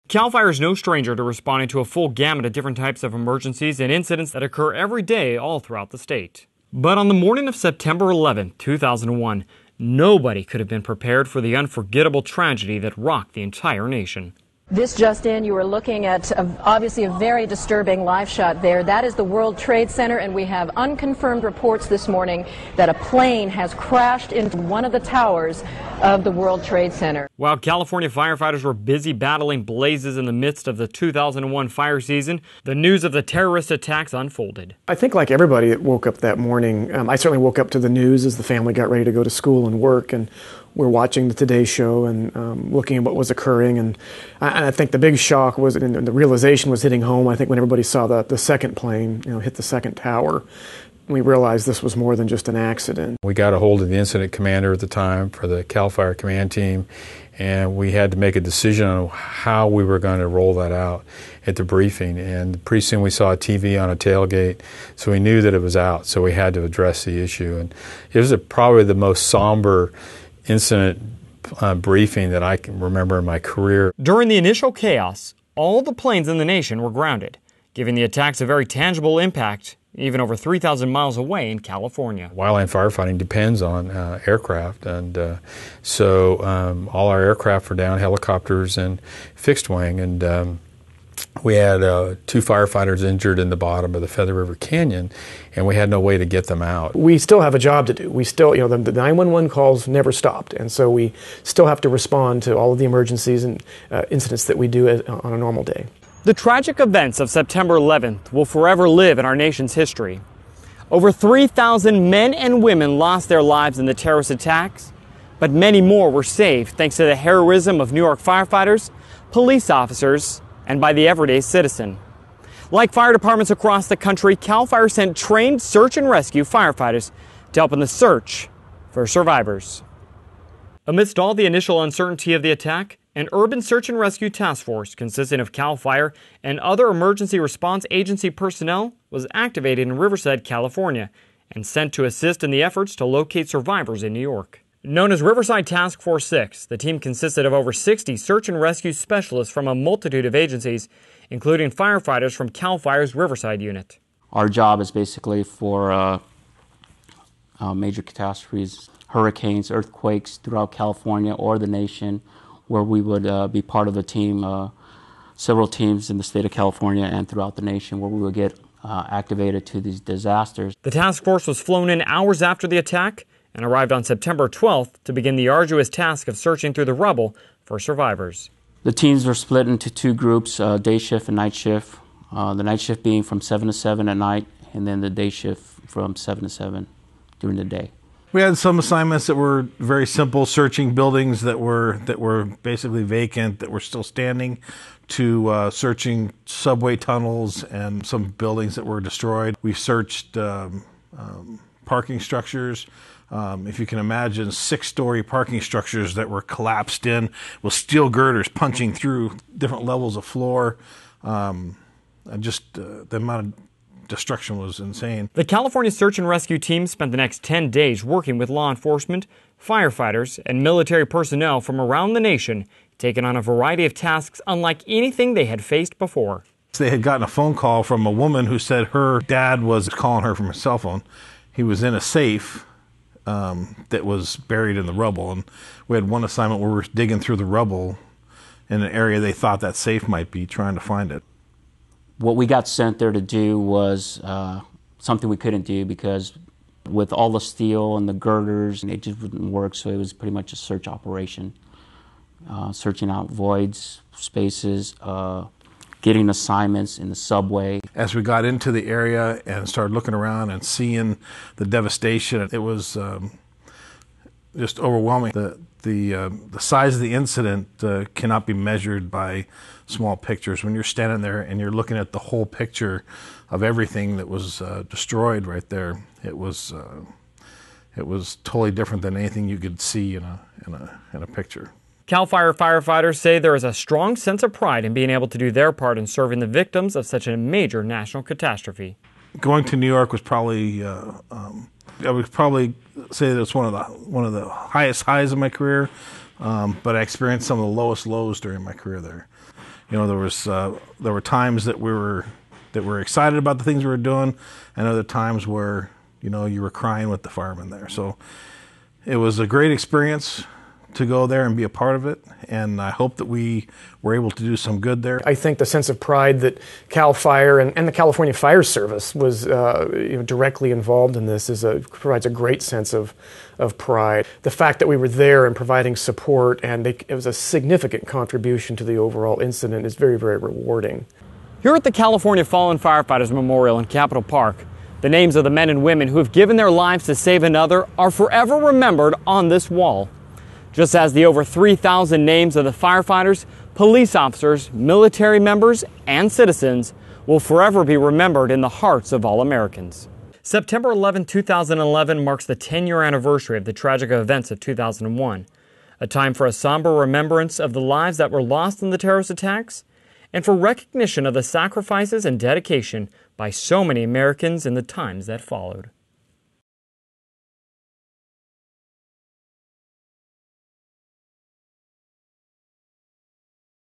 CAL FIRE is no stranger to responding to a full gamut of different types of emergencies and incidents that occur every day all throughout the state. But on the morning of September 11, 2001, nobody could have been prepared for the unforgettable tragedy that rocked the entire nation. This just in, you are looking at obviously a very disturbing live shot there. That is the World Trade Center, and we have unconfirmed reports this morning that a plane has crashed into one of the towers of the World Trade Center. While California firefighters were busy battling blazes in the midst of the 2001 fire season, the news of the terrorist attacks unfolded. I think like everybody that woke up that morning, I certainly woke up to the news as the family got ready to go to school and work, and we're watching the Today Show and looking at what was occurring. And I think the big shock was, and the realization was hitting home, I think when everybody saw the second plane hit the second tower, we realized this was more than just an accident. We got a hold of the incident commander at the time for the CAL FIRE command team, and we had to make a decision on how we were going to roll that out at the briefing. And pretty soon we saw a TV on a tailgate, so we knew that it was out, so we had to address the issue. And it was probably the most somber incident briefing that I can remember in my career. During the initial chaos, all the planes in the nation were grounded, giving the attacks a very tangible impact, even over 3,000 miles away in California. Wildland firefighting depends on aircraft, and so all our aircraft were down, helicopters and fixed wing, and we had 2 firefighters injured in the bottom of the Feather River Canyon, and we had no way to get them out. We still have a job to do. We still, the 911 calls never stopped, and so we still have to respond to all of the emergencies and incidents that we do on a normal day. The tragic events of September 11th will forever live in our nation's history. Over 3,000 men and women lost their lives in the terrorist attacks, but many more were saved thanks to the heroism of New York firefighters, police officers, and by the everyday citizen. Like fire departments across the country, CAL FIRE sent trained search and rescue firefighters to help in the search for survivors. Amidst all the initial uncertainty of the attack, an urban search and rescue task force consisting of CAL FIRE and other emergency response agency personnel was activated in Riverside, California, and sent to assist in the efforts to locate survivors in New York. Known as Riverside Task Force 6, the team consisted of over 60 search and rescue specialists from a multitude of agencies, including firefighters from CAL FIRE's Riverside unit. Our job is basically for major catastrophes, hurricanes, earthquakes throughout California or the nation, where we would be part of a team, several teams in the state of California and throughout the nation, where we would get activated to these disasters. The task force was flown in hours after the attack and arrived on September 12th to begin the arduous task of searching through the rubble for survivors. The teams were split into 2 groups, day shift and night shift. The night shift being from 7 to 7 at night, and then the day shift from 7 to 7 during the day. We had some assignments that were very simple, searching buildings that were basically vacant, that were still standing, to searching subway tunnels and some buildings that were destroyed. We searched parking structures. If you can imagine, 6-story parking structures that were collapsed in with steel girders punching through different levels of floor. And just the amount of destruction was insane. The California Search and Rescue Team spent the next 10 days working with law enforcement, firefighters, and military personnel from around the nation, taking on a variety of tasks unlike anything they had faced before. They had gotten a phone call from a woman who said her dad was calling her from her cell phone. He was in a safe that was buried in the rubble, and we had one assignment where we were digging through the rubble in an area they thought that safe might be, trying to find it. What we got sent there to do was something we couldn't do, because with all the steel and the girders, it just wouldn't work, so it was pretty much a search operation. Searching out voids, spaces, getting assignments in the subway. As we got into the area and started looking around and seeing the devastation, it was just overwhelming. The size of the incident cannot be measured by small pictures. When you're standing there and you're looking at the whole picture of everything that was destroyed right there, it was totally different than anything you could see in a picture. CAL FIRE firefighters say there is a strong sense of pride in being able to do their part in serving the victims of such a major national catastrophe. Going to New York was probably, I would probably say that it's one of the highest highs of my career, but I experienced some of the lowest lows during my career there. You know, there were times that we were excited about the things we were doing, and other times where, you know, you were crying with the firemen there. So it was a great experience to go there and be a part of it, and I hope that we were able to do some good there. I think the sense of pride that CAL FIRE and the California Fire Service was directly involved in this provides a great sense of pride. The fact that we were there and providing support, and it was a significant contribution to the overall incident, is very, very rewarding. Here at the California Fallen Firefighters Memorial in Capitol Park, the names of the men and women who have given their lives to save another are forever remembered on this wall. Just as the over 3,000 names of the firefighters, police officers, military members, and citizens will forever be remembered in the hearts of all Americans. September 11, 2011 marks the 10-year anniversary of the tragic events of 2001, a time for a somber remembrance of the lives that were lost in the terrorist attacks, and for recognition of the sacrifices and dedication by so many Americans in the times that followed.